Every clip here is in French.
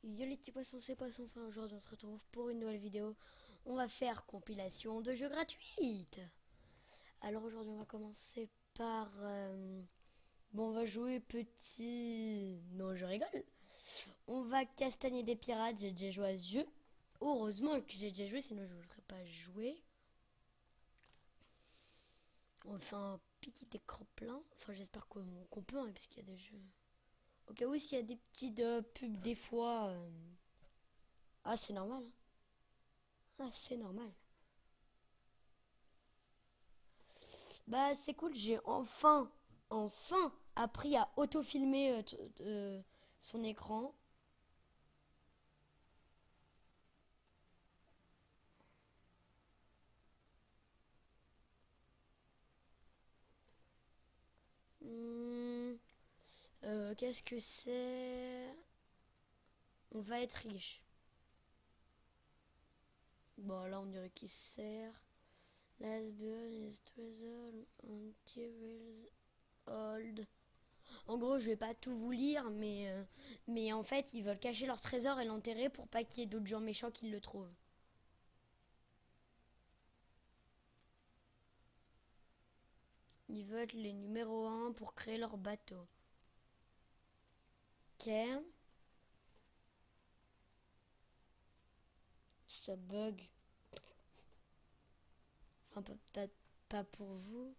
Yo les petits poissons, c'est Poisson Fin. Aujourd'hui on se retrouve pour une nouvelle vidéo. On va faire compilation de jeux gratuites. Alors aujourd'hui on va commencer par... bon, on va jouer petit... Non, je rigole. On va castagner des pirates. J'ai déjà joué à ce jeu. Heureusement que j'ai déjà joué, sinon je ne le ferais pas jouer. On fait un petit écran plein. Enfin, j'espère qu'on peut, hein, parce qu'il y a des jeux... Au cas où, s'il y a des petites pubs des fois... Ah, c'est normal. Hein. Ah, c'est normal. Bah, c'est cool, j'ai enfin appris à autofilmer son écran. Hmm, qu'est-ce que c'est? On va être riche. Bon, là, on dirait qu'il sert. Lesbian is treasure until old. En gros, je vais pas tout vous lire, mais en fait, ils veulent cacher leur trésor et l'enterrer pour pas qu'il y ait d'autres gens méchants qui le trouvent. Ils veulent les numéros 1 pour créer leur bateau. Ok. Ça bug. Enfin, peut-être pas pour vous.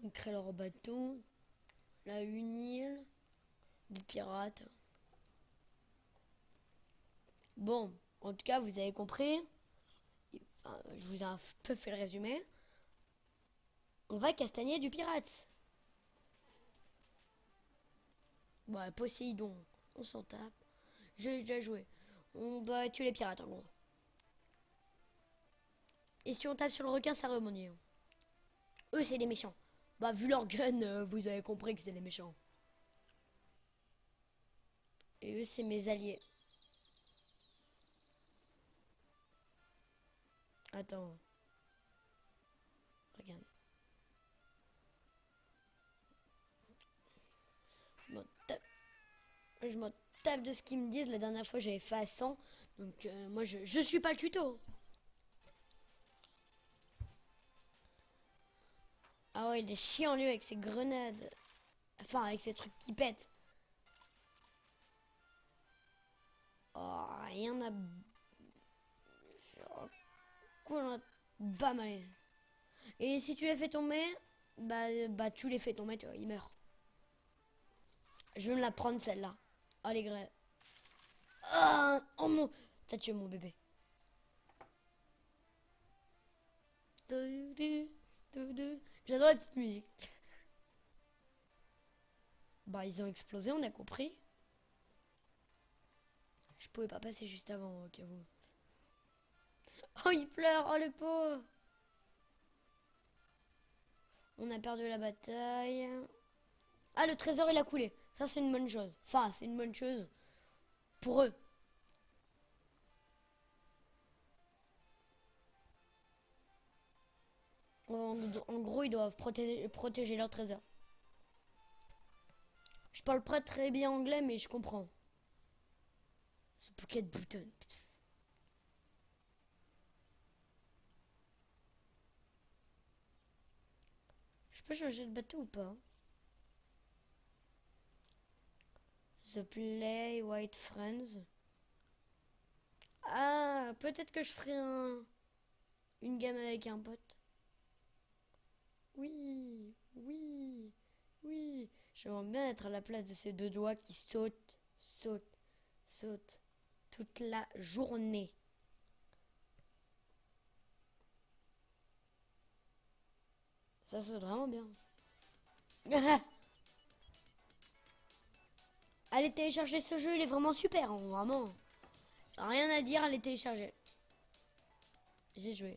Ils créent leur bateau. Là, une île. Des pirates. Bon, en tout cas, vous avez compris. Enfin, je vous ai un peu fait le résumé. On va castagner du pirate. Voilà, Poséidon. On s'en tape. J'ai déjà joué. On doit tuer les pirates, en gros. Et si on tape sur le requin, ça rebondit. Eux, c'est des méchants. Bah, vu leur gun, vous avez compris que c'est des méchants. Et eux, c'est mes alliés. Attends. Regarde. Je m'en tape de ce qu'ils me disent. La dernière fois, j'avais fait à 100. Donc, moi, je suis pas le tuto. Ah ouais, il est chiant, lui, avec ses grenades. Enfin, avec ses trucs qui pètent. Oh, rien à... Cool, bam, allez. Et si tu les fais tomber, bah tu les fais tomber, tu vois, ils meurent. Je vais me la prendre, celle-là. Oh, les grès. Oh mon... T'as tué mon bébé. J'adore la petite musique. Bah, ils ont explosé, on a compris. Je pouvais pas passer juste avant, au cas où. Oh, il pleure, oh le pauvre. On a perdu la bataille. Ah, le trésor, il a coulé. Ça, c'est une bonne chose. Enfin, c'est une bonne chose pour eux. En gros, ils doivent protéger leur trésor. Je parle pas très bien anglais, mais je comprends. Ce Pocket Button. Je peux changer de bateau ou pas? The Play White Friends. Ah, peut-être que je ferai une game avec un pote. Oui, oui, oui. J'aimerais bien être à la place de ces deux doigts qui sautent, sautent, sautent toute la journée. Ça saute vraiment bien. Allez télécharger ce jeu, il est vraiment super, hein, vraiment. Rien à dire, allez télécharger. J'ai joué.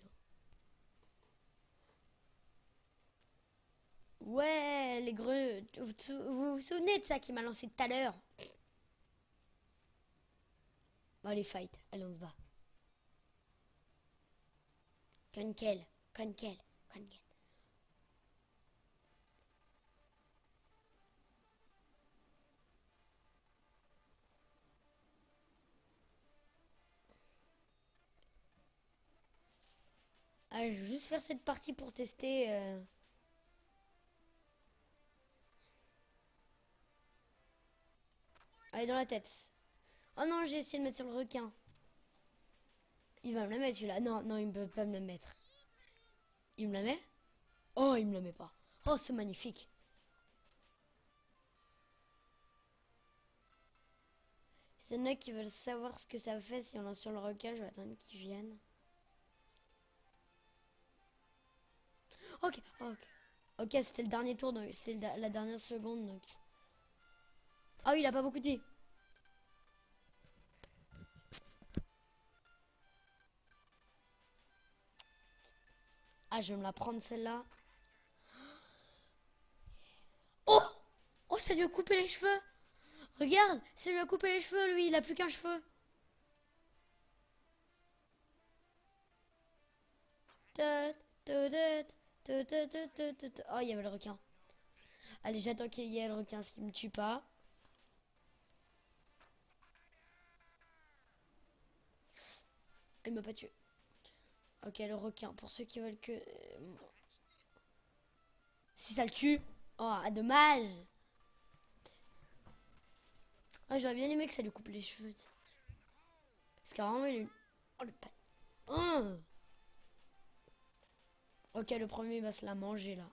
Ouais, les greux. Vous souvenez de ça qui m'a lancé tout à l'heure? Bon, allez, fight. Allez, on se bat. Conquel. Conquel. Conquel. Allez, je vais juste faire cette partie pour tester. Allez, dans la tête. Oh non, j'ai essayé de mettre sur le requin. Il va me la mettre celui-là. Non, non, il ne peut pas me la mettre. Il me la met? Oh, il me la met pas. Oh, c'est magnifique. S'il y en a qui veulent savoir ce que ça fait si on lance sur le requin, je vais attendre qu'ils viennent. Ok, ok. Ok, c'était le dernier tour, donc c'est la dernière seconde. Donc... Ah oui, il a pas beaucoup dit. Ah, je vais me la prendre celle-là. Oh! Oh, ça lui a coupé les cheveux! Regarde, ça lui a coupé les cheveux, lui, il a plus qu'un cheveu. Oh, il y avait le requin. Allez, j'attends qu'il y ait le requin s'il me tue pas. Il m'a pas tué. Ok, le requin, pour ceux qui veulent que... Si ça le tue. Oh, dommage. Ah, j'aurais bien aimé que ça lui coupe les cheveux. Parce qu'apparemment, il a une... Oh, le pan. Oh. Ok, le premier va se la manger, là.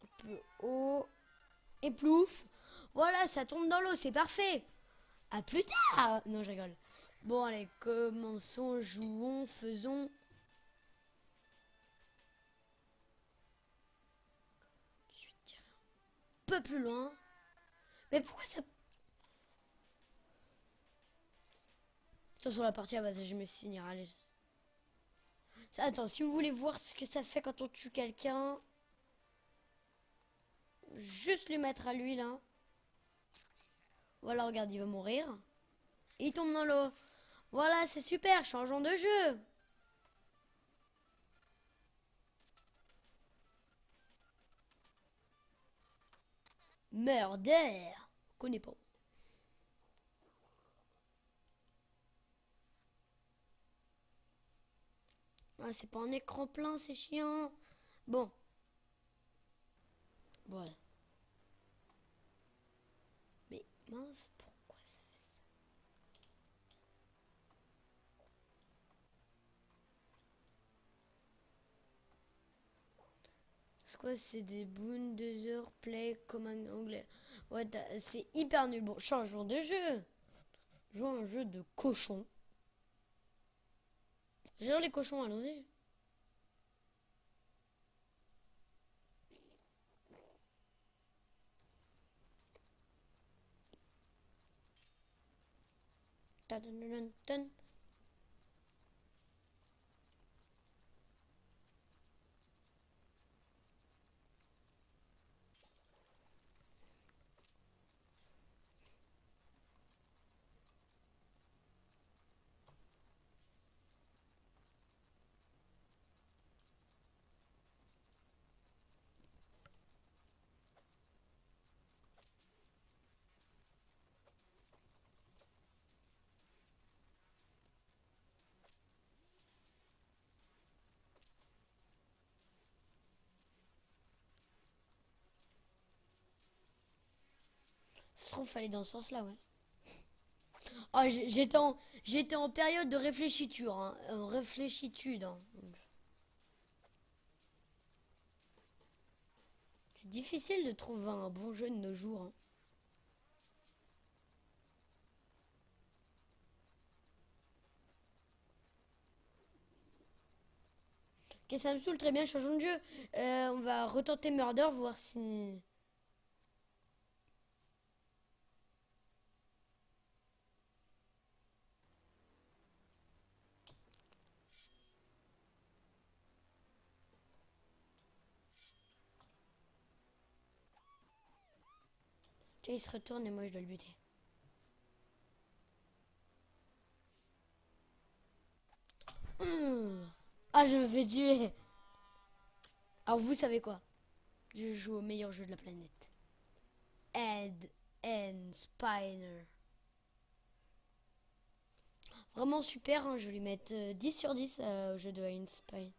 Un peu haut. Et plouf. Voilà, ça tombe dans l'eau, c'est parfait. À plus tard. Non, je rigole. Bon, allez, commençons, jouons, faisons. Je vais tirer un peu plus loin. Mais pourquoi ça... Attention, la partie, elle va jamais se finir. Allez. Attends, si vous voulez voir ce que ça fait quand on tue quelqu'un... Juste lui mettre à l'huile, hein. Voilà, regarde, il va mourir. Et il tombe dans l'eau. Voilà, c'est super, changeons de jeu. Murder. Connais pas. Ah, c'est pas un écran plein, c'est chiant. Bon. Voilà. Mais mince, pourquoi ça fait ça? C'est quoi? C'est des Bundeswehr Play Command anglais. Ouais, c'est hyper nul. Bon, changeons de jeu. Jouons un jeu de cochon. J'adore les cochons, allons-y. Ça se trouve, fallait dans ce sens-là, ouais. Oh, j'étais en période de réfléchiture, hein. Réfléchitude, hein. C'est difficile de trouver un bon jeu de nos jours, hein. Ok, ça me saoule, très bien, changeons de jeu. On va retenter Murder, voir si... Tu vois, il se retourne et moi je dois le buter. Ah, je me fais tuer. Alors vous savez quoi? Je joue au meilleur jeu de la planète. Ed and Spiner. Vraiment super, hein, je vais lui mettre 10 sur 10 au jeu de I Spy.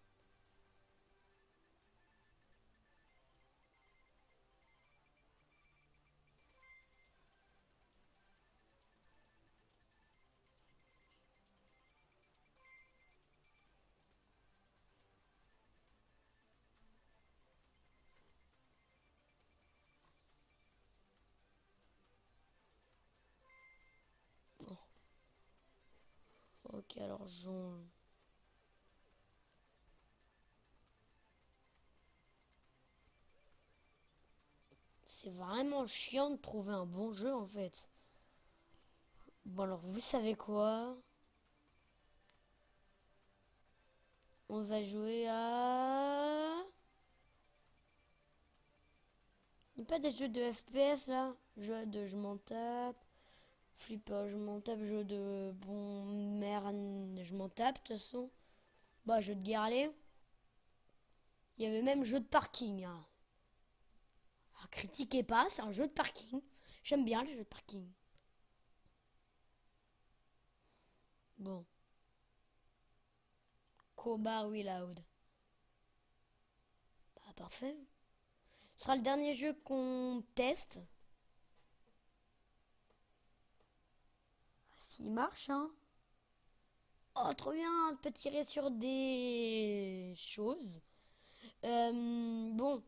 Oh. Ok, alors jaune. C'est vraiment chiant de trouver un bon jeu en fait. Bon alors vous savez quoi? On va jouer à... Il n'y a pas des jeux de FPS là? Jeu de je m'en tape. Flipper, je m'en tape. Jeu de bon merde, je m'en tape de toute façon. Bah jeu de guerrier. Il y avait même jeu de parking, hein. Alors, critiquez pas, c'est un jeu de parking. J'aime bien les jeux de parking. Bon. Combat Reload. Bah parfait. Ce sera le dernier jeu qu'on teste. S'il marche, hein. Oh, trop bien, on peut tirer sur des choses. Bon,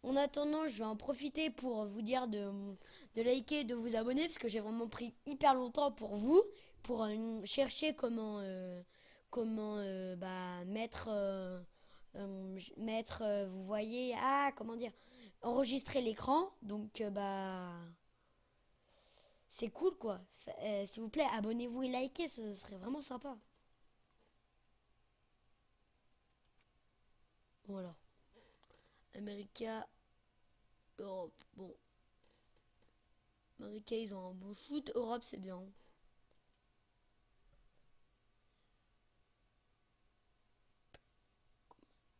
en attendant, je vais en profiter pour vous dire de liker et de vous abonner parce que j'ai vraiment pris hyper longtemps pour vous, pour chercher comment bah, vous voyez, comment dire, enregistrer l'écran. Donc, bah, c'est cool quoi. S'il vous plaît, abonnez-vous et likez, ce serait vraiment sympa. Voilà. America, Europe. Bon, America, ils ont un bon foot. Europe, c'est bien.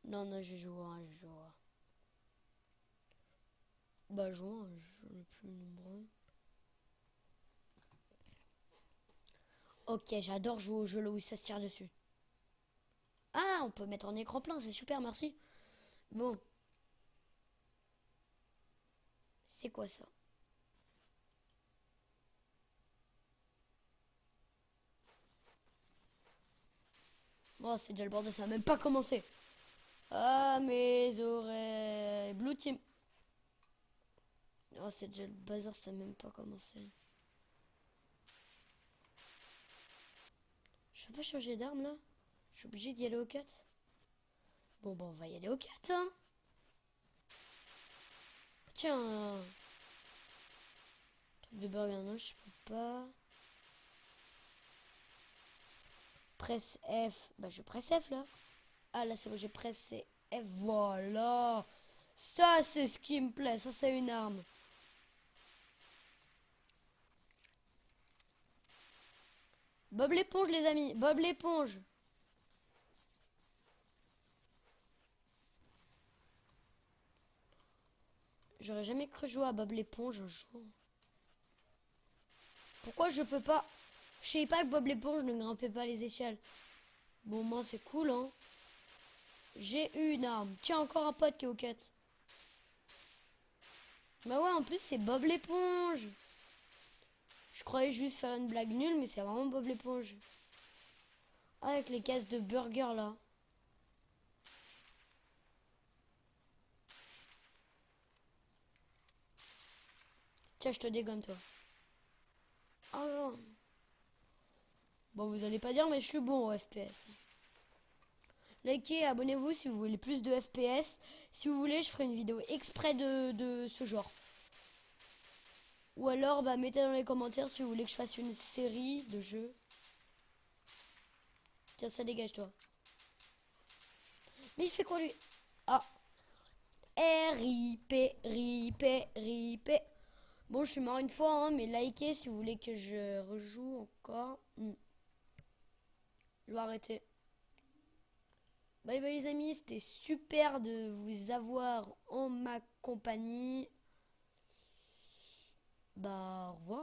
Non, non, je joue, je joue. Bah, joue, j'en ai plus nombreux. Ok, j'adore jouer au jeu là où ça se tire dessus. Ah, on peut mettre en écran plein, c'est super, merci. Bon, c'est quoi ça? Oh, c'est déjà le bordel, ça a même pas commencé. Ah, mes oreilles. Blue Team. Oh, c'est déjà le bazar, ça a même pas commencé. Je peux pas changer d'arme là? Je suis obligé d'y aller au 4. Bon, on va y aller au 4, hein. Tiens, truc de burger, non, je peux pas. Presse F. Bah, je presse F là. Ah, là, c'est bon, j'ai pressé F. Voilà. Ça, c'est ce qui me plaît. Ça, c'est une arme. Bob l'éponge, les amis. Bob l'éponge. J'aurais jamais cru jouer à Bob l'éponge un jour. Pourquoi je peux pas? Je sais pas que Bob l'éponge ne grimpait pas les échelles. Bon, moi, c'est cool, hein. J'ai une arme. Tiens, encore un pote qui est au cut. Bah ouais, en plus, c'est Bob l'éponge. Je croyais juste faire une blague nulle, mais c'est vraiment Bob l'éponge. Ah, avec les caisses de burger, là. Tiens, je te dégomme, toi. Ah non. Bon, vous allez pas dire, mais je suis bon au FPS. Likez, abonnez-vous si vous voulez plus de FPS. Si vous voulez, je ferai une vidéo exprès de ce genre. Ou alors, bah, mettez dans les commentaires si vous voulez que je fasse une série de jeux. Tiens, ça dégage, toi. Mais il fait quoi, lui? Ah. R.I.P. R.I.P. R.I.P. Bon, je suis mort une fois, hein, mais likez si vous voulez que je rejoue encore. Je vais arrêter. Bye bye les amis, c'était super de vous avoir en ma compagnie. Bah, au revoir.